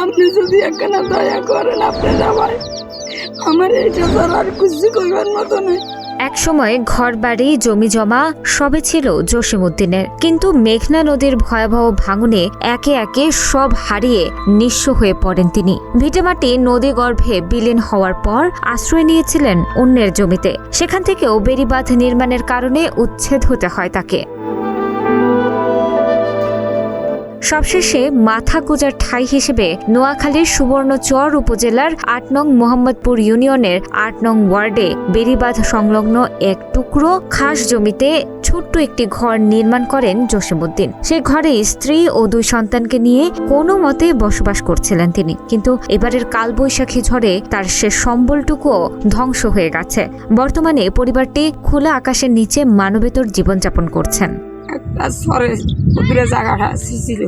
আপনি যদি একখানা দয়া করেন আপনারা ভাই, আমার এটা ছাড়া আর কিছু কইবার মতো নেই। এক সময় ঘরবাড়ি জমি জমা সবই ছিল জসিমউদ্দিনের, কিন্তু মেঘনা নদীর ভয়াবহ ভাঙনে একে একে সব হারিয়ে নিঃস্ব হয়ে পড়েন তিনি। ভিটেমাটি নদী গর্ভে বিলীন হওয়ার পর আশ্রয় নিয়েছিলেন অন্যের জমিতে। সেখান থেকেও বেড়িবাঁধ নির্মাণের কারণে উচ্ছেদ হতে হয় তাকে। সবশেষে মাথা গোজার ঠাঁই হিসেবে নোয়াখালীর সুবর্ণচর উপজেলার ৮ নং মোহাম্মদপুর ইউনিয়নের ৮ নং ওয়ার্ডে বেড়িবাঁধ সংলগ্ন এক টুকরো খাস জমিতে ছোট্ট একটি ঘর নির্মাণ করেন জসিমউদ্দিন। সেই ঘরে স্ত্রী ও 2 সন্তানকে নিয়ে কোনো মতে বসবাস করছিলেন তিনি। কিন্তু এবারের কালবৈশাখী ঝড়ে তার সে সম্বলটুকুও ধ্বংস হয়ে গেছে। বর্তমানে পরিবারটি খোলা আকাশের নিচে মানবেতর জীবনযাপন করছেন। একটা সরে দূরে জায়গাটা ছিল,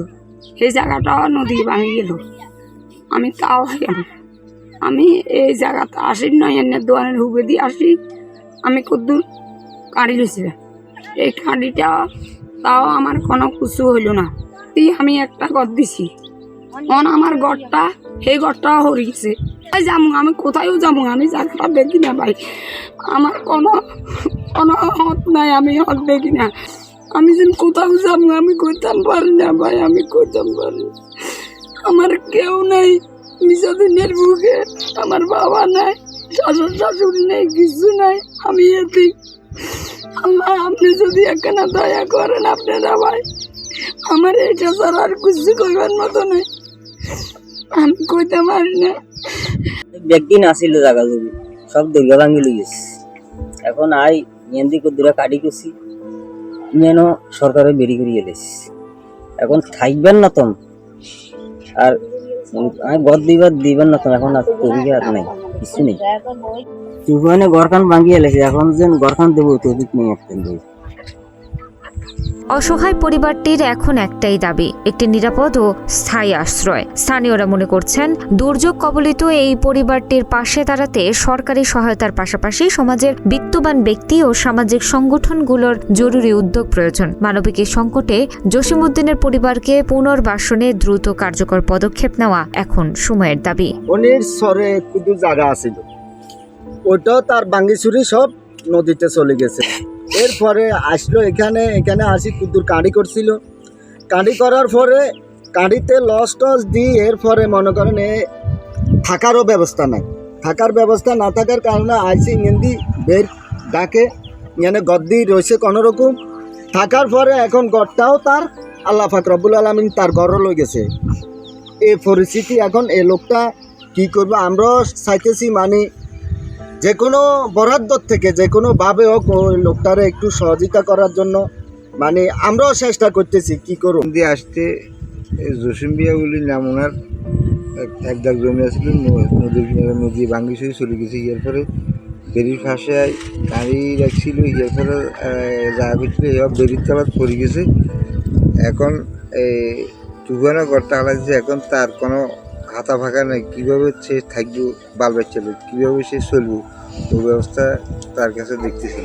সেই জায়গাটাও নদী ভাঙি গেল। আমি তাও গেল, আমি এই জায়গাতে আসি নয়, এনে দোয়ানের হুবে দিয়ে আসি। আমি কদ্দুর কাঁড়ি লইছিলাম, এই কাঁড়িটা তাও আমার কোনো কিছু হইল না। আমি একটা ঘর দিছি, আমার ঘরটা সেই ঘরটাও হরে গেছে। যাবো আমি কোথায়ও যাবো, আমি জায়গাটা দেখি না ভাই, আমার কোনো কোনো হত নাই, আমি হত দেখি না। আমি যেন কোথাও যাবো আমি কইতাম পারি না ভাই, আমি কইতাম পারি। আমার কেউ নেই মিশাদিনের বুকে, আমার বাবা নাই, শ্বশুর শাশুড়ি নেই, কিছু নাই, আমি এটি। আল্লাহ আপনি যদি একখানা দয়া করেন আপনারা ভাই, আমার এটা ছাড়া আর কিছু কইবার মতো নেই, আমি কইতে পারি না। ব্যক্তি নাছিল জায়গা জমি সব দুর্গা ভাঙি লইছে। এখন আই মেহেন্দি কদ্দুরা কাটি করছি, যেন সরকারে বেরি করিয়ে এলেছি। এখন থাকবেন না তম আর আমি ঘর দিবেন না তম, এখন আর তবিকে আর নাই, কিছু নেই। তুফানে ঘরখান ভাঙিয়ে এলেছি, এখন যেন ঘরখান দেবো তবিক নেই একটা। অসহায় পরিবারটির এখন একটাই দাবি, একটি নিরাপদ ও স্থায়ী আশ্রয়। স্থানীয়রা মনে করছেন দুর্যোগ কবলিত এই পরিবারটির পাশে দাঁড়াতে সরকারি সহায়তার পাশাপাশি সমাজের বিত্তবান ব্যক্তি ও সামাজিক সংগঠনগুলোর জরুরি উদ্যোগ প্রয়োজন। মানবিক এই সংকটে জসিমউদ্দিনের পরিবারকে পুনর্বাসনে দ্রুত কার্যকর পদক্ষেপ নেওয়া এখন সময়ের দাবি। অনির সরে কুদু জায়গা আছিল, ওটাও তার বাঙ্গিছুরি সব নদীতে চলে গেছে। এরপরে আসলো এখানে আসি কুদুর কাঁড়ি করছিল, কাঁড়ি করার পরে কাঁড়িতে লস টস দিই। এরপরে মনে করেন থাকারও ব্যবস্থা নাই, থাকার ব্যবস্থা না থাকার কারণে আইসি ইংদি বের ডাকে এখানে গদ্দি রয়েছে কোনোরকম থাকার পরে। এখন গড়টাও তার আল্লাহ পাক রব্বুল আলামিন তার ঘরও লই গেছে। এই পরিস্থিতি এখন এই লোকটা কি করবে, আমরাও চাইতেছি মানে যে কোনো বরাদ্দ থেকে যে কোনোভাবে হোক ওই লোকটারে একটু সহযোগিতা করার জন্য মানে আমরাও চেষ্টা করতেছি। কি করব দিয়ে আসতে জসিম বিয়া বলি নাম, ওনার এক দাগ জমি আসছিল, নদী ভাঙ্গি শুয়ে চলে গেছে। এরপরে বেরির ফাঁসে গাড়ি রাখছিল, এরপরে জায়গা করছিল, এবার বেরির তলাত পড়ে গেছে। এখন এই তুফানা ঘরটা হালাইছে, এখন তার কোনো হাতা ফাঁকা নেই। কীভাবে সে থাকবে, বাল বাচ্চা লোক কীভাবে সে চলবে, ওই ব্যবস্থা তার কাছে দেখতেছি।